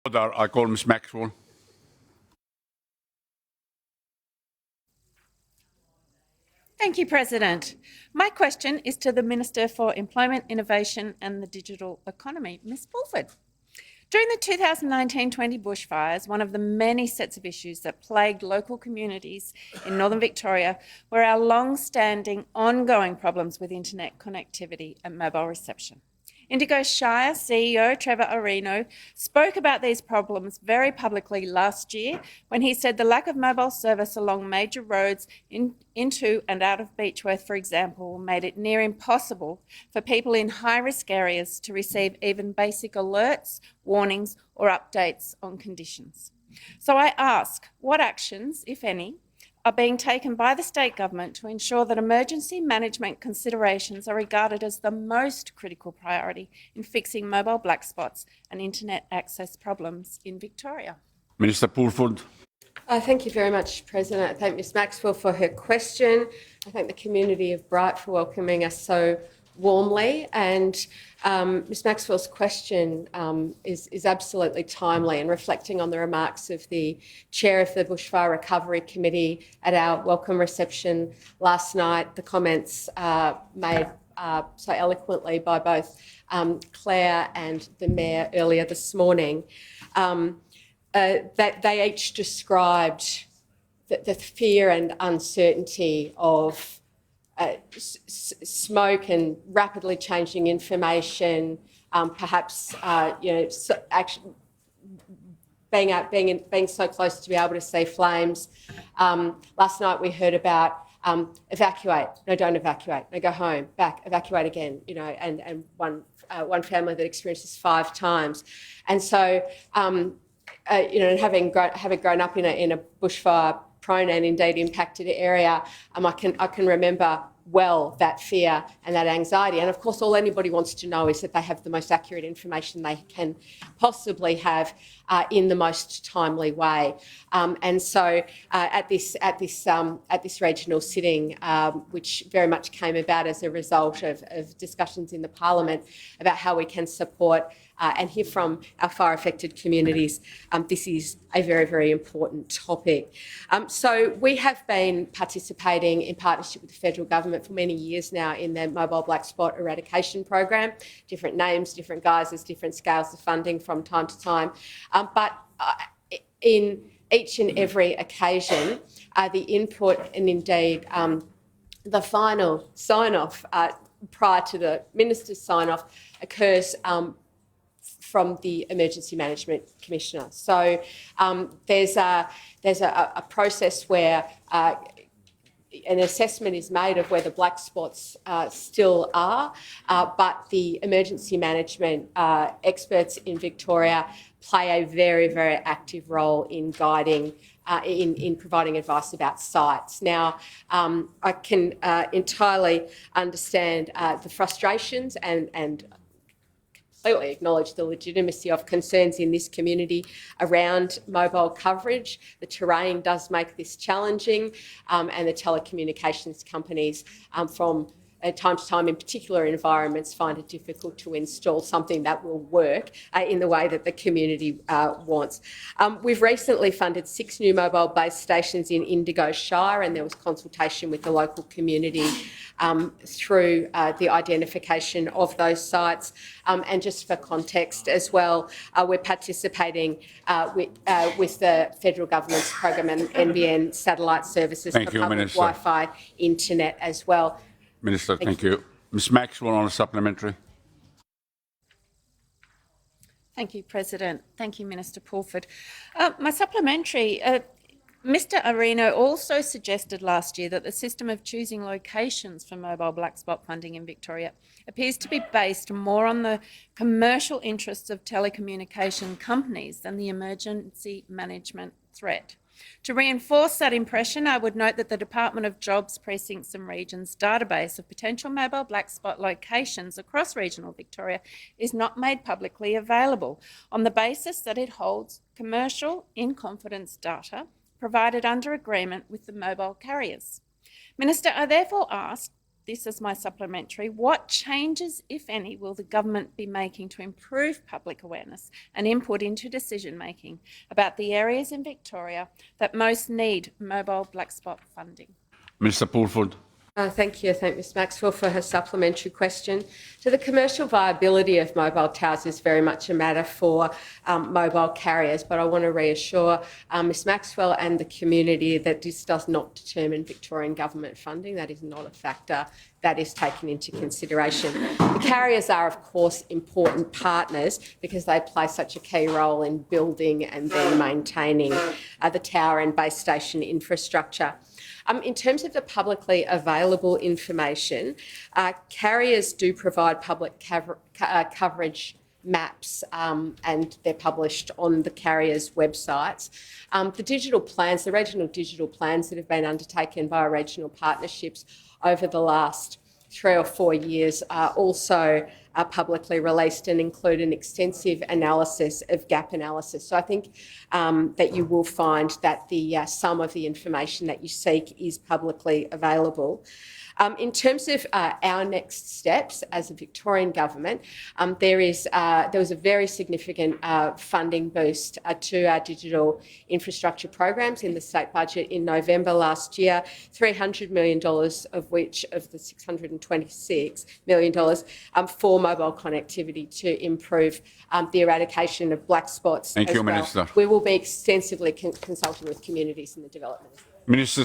Order. I call Ms. Maxwell. Thank you, President. My question is to the Minister for Employment, Innovation and the Digital Economy, Ms. Pulford. During the 2019-20 bushfires, one of the many sets of issues that plagued local communities in northern Victoria were our long-standing, ongoing problems with internet connectivity and mobile reception. Indigo Shire CEO Trevor Areno spoke about these problems very publicly last year when he said the lack of mobile service along major roads into and out of Beechworth, for example, made it near impossible for people in high-risk areas to receive even basic alerts, warnings or updates on conditions. So I ask, what actions, if any, are being taken by the state government to ensure that emergency management considerations are regarded as the most critical priority in fixing mobile black spots and internet access problems in Victoria? Minister Pulford. Thank you very much, President. I thank Ms Maxwell for her question. I thank the community of Bright for welcoming us so warmly, and Ms Maxwell's question is absolutely timely, and reflecting on the remarks of the Chair of the Bushfire Recovery Committee at our welcome reception last night, the comments made so eloquently by both Claire and the Mayor earlier this morning, that they each described the fear and uncertainty of smoke and rapidly changing information, perhaps being so close to be able to see flames. Last night we heard about evacuate, no, don't evacuate, no, go home, back, evacuate again, and one family that experienced this 5 times. And so, having grown up in a bushfire-prone and indeed impacted area, I can remember well that fear and that anxiety. And of course, all anybody wants to know is that they have the most accurate information they can possibly have in the most timely way. And so, at this regional sitting, which very much came about as a result of discussions in the Parliament about how we can support and hear from our fire-affected communities, this is a very, very important topic. So we have been participating in partnership with the federal government for many years now in the Mobile Black Spot Eradication Program, different names, different guises, different scales of funding from time to time. But in each and every occasion, the input and indeed the final sign-off prior to the Minister's sign-off occurs from the Emergency Management Commissioner. So there's a process where an assessment is made of where the black spots still are, but the emergency management experts in Victoria play a very, very active role in guiding, in providing advice about sites. Now, I can entirely understand the frustrations and completely acknowledge the legitimacy of concerns in this community around mobile coverage. The terrain does make this challenging, and the telecommunications companies from time to time in particular environments find it difficult to install something that will work in the way that the community wants. We've recently funded 6 new mobile base stations in Indigo Shire, and there was consultation with the local community through the identification of those sites. And just for context as well, we're participating with the federal government's program and NBN satellite services for public Wi-Fi internet as well. Minister, thank you. Ms Maxwell on a supplementary. Thank you, President. Thank you, Minister Pulford. My supplementary, Mr Areno also suggested last year that the system of choosing locations for mobile black spot funding in Victoria appears to be based more on the commercial interests of telecommunication companies than the emergency management threat. To reinforce that impression, I would note that the Department of Jobs, Precincts and Regions database of potential mobile black spot locations across regional Victoria is not made publicly available on the basis that it holds commercial in-confidence data provided under agreement with the mobile carriers. Minister, I therefore ask, this is my supplementary. What changes, if any, will the government be making to improve public awareness and input into decision making about the areas in Victoria that most need mobile black spot funding? Minister Pulford. Thank you. I thank Ms Maxwell for her supplementary question. So the commercial viability of mobile towers is very much a matter for mobile carriers, but I want to reassure Ms Maxwell and the community that this does not determine Victorian government funding. That is not a factor that is taken into consideration. The carriers are, of course, important partners because they play such a key role in building and then maintaining the tower and base station infrastructure. In terms of the publicly available information, carriers do provide public coverage maps and they're published on the carriers' websites. The digital plans, the regional digital plans that have been undertaken by regional partnerships over the last 3 or 4 years are also publicly released and include an extensive analysis of gap analysis. So I think that you will find that some of the information that you seek is publicly available. In terms of our next steps as a Victorian government, there was a very significant funding boost to our digital infrastructure programs in the state budget in November last year, $300 million of which, of the $626 million, for mobile connectivity to improve the eradication of black spots. Thank you, Minister. We will be extensively consulting with communities in the development. Minister.